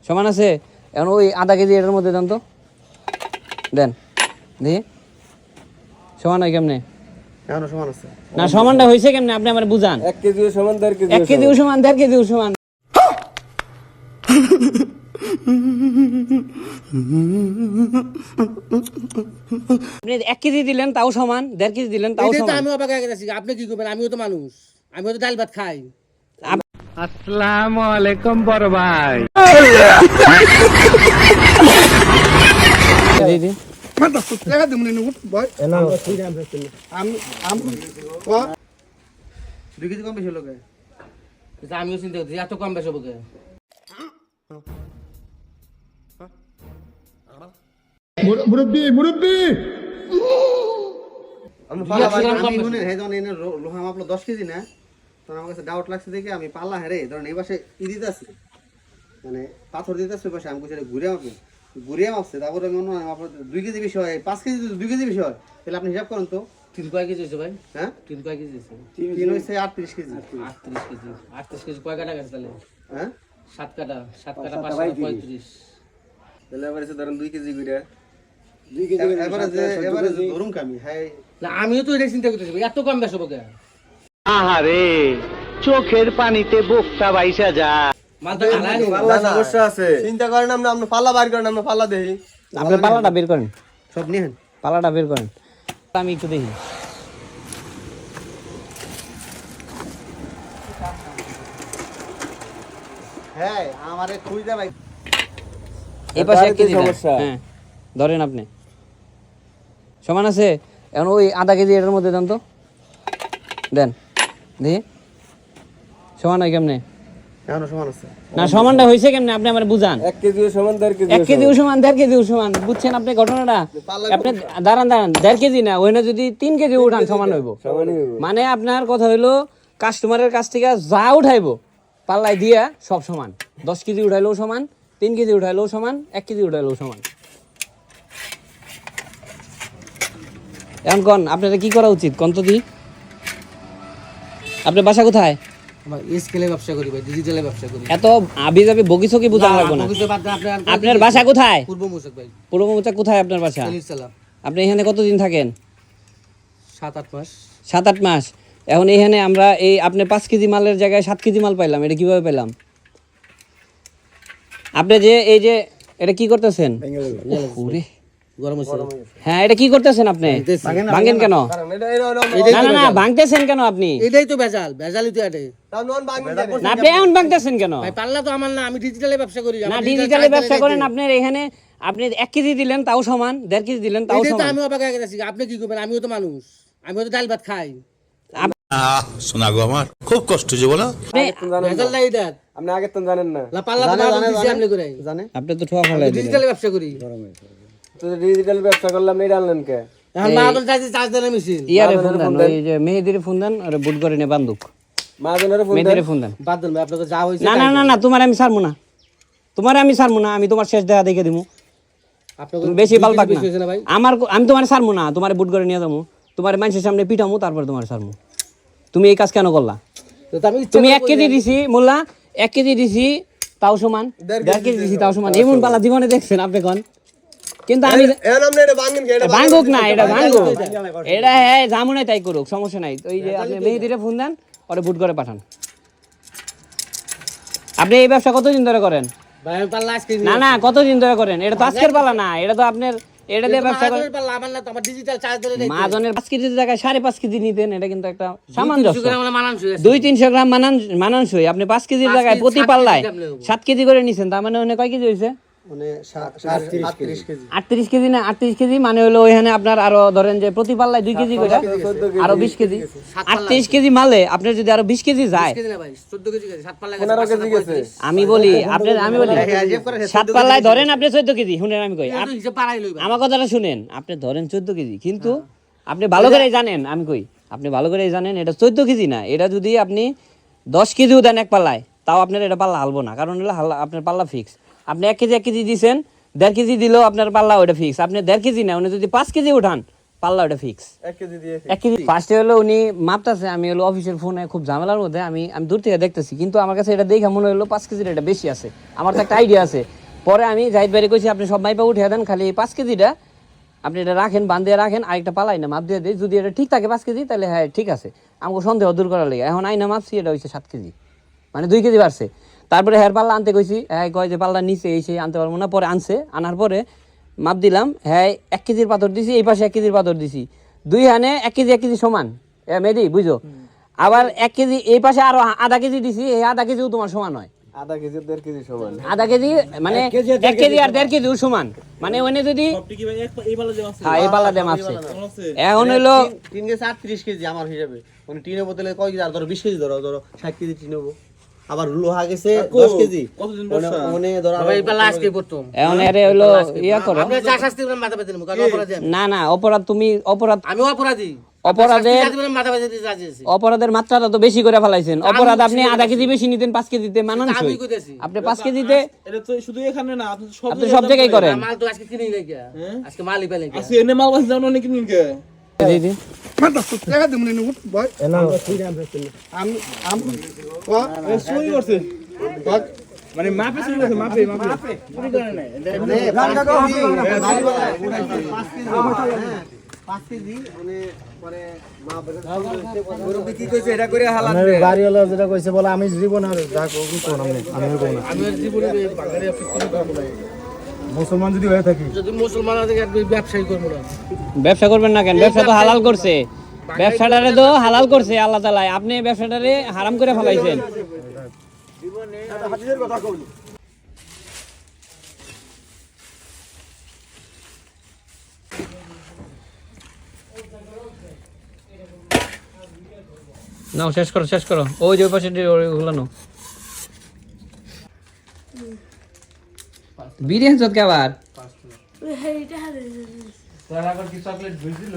সমান আছে। এখন ওই আধা কেজি এটার মধ্যে দেন তো, দেন দেখি সমান হয় কেমনে? এখনো সমান আছে না সমানটা হয়েছে কেমনে আপনি আমার বুঝান। 1 কেজিও সমান 1.5 কেজি 1 কেজিও সমান 1.5 কেজিও সমান। আপনি 1 কেজি দিলেন তাও সমান, 1.5 কেজি দিলেন তাও সমান। আমি অবাক হয়ে গেছি, আপনি কি করবেন? আমিও তো মানুষ, আমিও তো ডাল ভাত খাই। আসসালামু আলাইকুম বড় ভাই। দিদি টাকা দিমু নি ভাই। আমি 2 কেজি কম বেশি হলো কে? আমিও চিন্তা করছি এত কম বেশি হবে কে? মুরব্বি আমি পালা আমি আমি মনে হয় যখন এনে লোহা মাপলো 10 কেজি না, তখন আমার কাছে ডাউট লাগছে দেখে আমি পাল্লা হেরে ধরেন এই পাশে দিতেছি, মানে পাথর দিতেছি ওই পাশে, আমি কইছি ঘুরে মাপছে, তারপরে আমি অন্য আপনার 2 কেজি বেশি হয়, 5 কেজি 2 কেজি বেশি হয়, তাহলে আপনি হিসাব করেন তো। 3 কয় কেজি হয়েছে ভাই? হ্যাঁ 3 কয় কেজি হয়েছে? 3 হইছে 38 কেজি। 38 কেজি। 38 কেজি কয় কাটা গেছে তাহলে? হ্যাঁ 7 কাটা, 7 কাটা 5 কাটা 35। তাহলে এবারে ধরেন 2 কেজি করে 2 কেজি এবারে ধরুন কামি হ্যাঁ। না আমিও তো এটা চিন্তা করতেছি এত কম বেশি হবে কে? আহারে চোখের পানিতে বোকটা বাইসা যায়। মালটা খালাই নি। পাল্লা সমস্যা আছে, চিন্তা করেন আপনি, আপনি পাল্লা বার করেন, আমরা পাল্লা দেই। আপনি পাল্লাটা বের করেন, সব নিয়েন পাল্লাটা বের করেন, আমি একটু দেখি। হ্যাঁ আমারে খুঁজে ভাই এই পাশে 1 কেজি সমস্যা। হ্যাঁ ধরেন আপনি সমান আছে। এখন ওই আধা কেজি এটার মধ্যে দেন তো, দেন দেখি সমান হয় কেমনে? এখনো সমান আছে না সমানটা হয়েছে কেমনে আপনি আমার বুঝান। 1 কেজিও সমান 1.5 কেজি 1 কেজিও সমান 1.5 কেজিও সমান, বুঝছেন আপনি ঘটনাটা? আপনি দাঁড়ান 1.5 কেজি না, ওইখানে যদি 3 কেজি উঠান সমান হইব। সমানই হইব। মানে আপনার কথা হইলো কাস্টমারের কাছ থেকে যা উঠাইবো পাল্লাই দিয়া সব সমান। 10 কেজি উঠাইলেও সমান, 3 কেজি উঠাইলেও সমান, 1 কেজি উঠাইলেও সমান। এখন কোন আপনারা কি করা উচিত কোন তো দি? আপনার বাসা কোথায়? ভাই স্কেলে ব্যবসা করি ভাই, ডিজিটালে ব্যবসা করি। এত আবি যাবি বগিছকি বুঝা লাগবে না। আপনার বাসা কোথায়? পূর্ব মুশক ভাই। পূর্ব মোচা কোথায় আপনার বাসা? সালাম। আপনি এখানে কতদিন থাকেন? 7-8 মাস। 7-8 মাস। এখন এখানে আমরা এই আপনি 5 কেজি মালের জায়গায় 7 কেজি মাল পাইলাম, এটা কিভাবে পেলাম? আপনি যে এই যে এটা কি করতেছেন? ওরে গরম হইছে। হ্যাঁ এটা কি করতেছেন আপনি? ভাঙেন কেন? না না না ভাঙতেছেন কেন আপনি? এটাই তো ভেজাল, ভেজালই তো এটাই। না আপনি এমন ভাঙতেছেন কেন? ভাই পাল্লা তো আমার না, আমি ডিজিটালে ব্যবসা করি। না ডিজিটালে ব্যবসা করেন আপনার এখানে, আপনি 1 কেজি দিলেন তাও সমান, 1.5 কেজি দিলেন তাও এটাই তো সমান। আমি অবাক হয়ে গেছি, আপনি কি করবেন? আমিও তো মানুষ, আমিও তো ডাল ভাত খাই। শোনা গো আমার খুব কষ্ট যে বলো। ভেজাল নাই এটা। আপনি আগে তো জানেন না। না পাল্লা তো বাবা দিছি আমলে করে। জানে আপনি তো ঠোয়া ফেলাই দিলেন। ডিজিটালে ব্যবসা করি। তো ডিজিটাল ব্যবসা করলাম এই জানলেন কে? এখন মা তো চাইছে চার্জ দেন মেশিন। ইয়ারে ফোন দেন, ওই যে মেহেদিরে ফোন দেন, আরে বুট করে নে বান্দুক। মাহাজনের ফোন মেহেদিরে ফোন দেন। বাদ দেন ভাই, আপনাকে যা হইছে। না না না না তোমার আমি ছাড়বো না, তোমার আমি ছাড়বো না, আমি তোমার শেষ দেখা দেখে দিমু। আপনাকে তুমি বেশি বাল পাক বেশি হইছে না না ভাই। আমি তোমার ছাড়বো না, তোমার বুট করে নিয়ে যাবো, তোমার মানুষের সামনে পিটামু, তারপর তোমার ছাড়বো। তুমি এই কাজ কেন করলা? তো আমি তুমি 1 কেজি দিছি মোল্লা, 1 কেজি দিছি তাও সমান, 1.5 কেজি দিছি তাও সমান, এমন পালা জীবনে দেখছেন আপনি কোন? কিন্তু আমি এখন আপনি এটা ভাঙেন কে? এটা ভাঙুক না, এটা ভাঙুক, এটা হ্যাঁ জামুনাই তাই করুক, সমস্যা নাই। ওই যে আপনি মেহেদিরে ফোন দেন, ওরে বুট করে পাঠান। আপনি এই ব্যবসা কতদিন ধরে করেন? ভাই আমি পাল্লা আজকে না না কতদিন ধরে করেন? এটা তো আজকের পালা না, এটা তো আপনার এটা দিয়ে ব্যবসা করেন। পাল্লা আমার না, তো আমার ডিজিটাল চার্জ দিলে দেই। মাজনের 5 কেজির জায়গায় 5.5 কেজি নিতেন, এটা কিন্তু একটা সামঞ্জস্য। সুগার আমরা মানান শুয়ে। 200-300 গ্রাম মানানসই। আপনি 5 কেজির জায়গায় প্রতি পাল্লায় 7 কেজি করে নিছেন, তার মানে ওখানে কয় কেজি হয়েছে? মানে 38 কেজি 38 কেজি না 38 কেজি, মানে হলো ওইখানে আপনার আরো ধরেন যে প্রতি পাল্লায় 2 কেজি করে আরো 20 কেজি, 38 কেজি মালে আপনার যদি আরো 20 কেজি যায়, কেজি না ভাই, 14 কেজি গেছে, 7 পাল্লা 15 কেজি গেছে। আমি বলি 7 পাল্লায় ধরেন আপনি 14 কেজি। শুনেন আমি কই, গেছে। হিসাব পারাই লইবা। আমার কথাটা শুনেন, আপনি ধরেন 14 কেজি, কিন্তু আপনি ভালো করেই জানেন, আমি কই আপনি ভালো করেই জানেন এটা 14 কেজি না। এটা যদি আপনি 10 কেজিও দেন এক পাল্লায়, তাও আপনার এটা পাল্লা হালবো না, কারণ হলো আপনার পাল্লা ফিক্স। আপনি 1 কেজি দিয়েছেন, 1.5 কেজি দিলেও আপনার পাল্লা ওটা ফিক্স। আপনি 1.5 কেজি না, উনি যদি 5 কেজি উঠান পাল্লা ওটা ফিক্স 1 কেজি ফার্স্টে হলো উনি মাপতাছে, আমি হলো অফিসের ফোনে খুব ঝামেলার মধ্যে আমি দূর থেকে দেখতেছি, কিন্তু আমার কাছে এটা দেখে মনে হলো 5 কেজির এটা বেশি আছে, আমার তো একটা আইডিয়া আছে। পরে আমি জাহিদ ভাইরে কইছি আপনি সব মাইপা উঠিয়ে দেন, খালি 5 কেজিটা আপনি এটা রাখেন, বান্ধিয়ে রাখেন, আরেকটা পালাই না মাপ দিয়ে দিই, যদি এটা ঠিক থাকে 5 কেজি তাহলে হ্যাঁ ঠিক আছে, আমাকে সন্দেহ দূর করার লেগে। এখন আইনা মাপছি, এটা হয়েছে 7 কেজি, মানে 2 কেজি বাড়ছে। তারপরে হ্যাঁ পাল্লা আনতে কইছি, হ্যাঁ কয় যে পাল্লা নিচে এসে আনতে পারবো না, পরে আনছে, আনার পরে মাপ দিলাম, হ্যাঁ 1 কেজির পাথর দিছি, এই পাশে 1 কেজির পাথর দিছি, 2 হানে 1 কেজি সমান, মেদি বুঝো। আবার 1 কেজি এই পাশে আরো আধা কেজি দিছি, এই আধা কেজিও তোমার সমান হয়, আধা কেজি মানে 1 কেজি আর 1.5 কেজিও সমান, মানে ওনে যদি হ্যাঁ এই পাল্লা দিয়ে মাপছে। এখন হইলো 3 কেজি 38 কেজি আমার হিসাবে, মানে টিনের বোতলে কয় কেজি, আর ধরো 20 কেজি, ধরো 60 কেজি টিন হবো, আবার লোহা গেছে 10 কেজি, মানে ধরো ভাই পালা আজকে প্রথম এখন এরে হইলো ইয়া করো, আপনি যা শাস্তি দিবেন মাথা পেতে নেব, কারণ অপরাধী আমি। না অপরাধ তুমি আমি অপরাধী, অপরাধের শাস্তি দিবেন মাথা পেতে দিতে রাজি আছি। অপরাধের মাত্রাটা তো বেশি করে ফেলাইছেন, অপরাধ আপনি আধা কেজি বেশি নিতেন 5 কেজিতে মানানসই, আমি কইতেছি আপনি 5 কেজিতে এটা তো শুধু এখানে না, আপনি সব আপনি সব জায়গায় করেন। মাল তো আজকে কিনে লাগিয়া, আজকে মালই পেলে আজকে এনে মাল বাস যাও না নাকি নিকে দিদি টাকা দেব না উঠ ভাই, আমি চুরি করছে মানে মাপে চুরি করছে, মাপে চুরি করে নাই। 5 কেজি মানে পরে মা বাড়িওয়ালা যেটা কইছে বলে আমি জীবন আর যা করি কোন আমি কই না, আমি জীবনে বাঙালি আপনি চুরি করব না, মুসলমান যদি হয়ে থাকি যদি মুসলমান থেকে ব্যবসায়ী করব না। ব্যবসা করবেন না কেন, ব্যবসা তো হালাল করছে, ব্যবসাটারে তো হালাল করছে আল্লাহ তাআলা, আপনি ব্যবসাটারে হারাম করে ফেলাইছেন। নাও শেষ করো, ওই যে পাশে ওগুলো নাও, বিরিয়ানি চটকে আবার তারা আবার কি চকলেট ভুল দিল।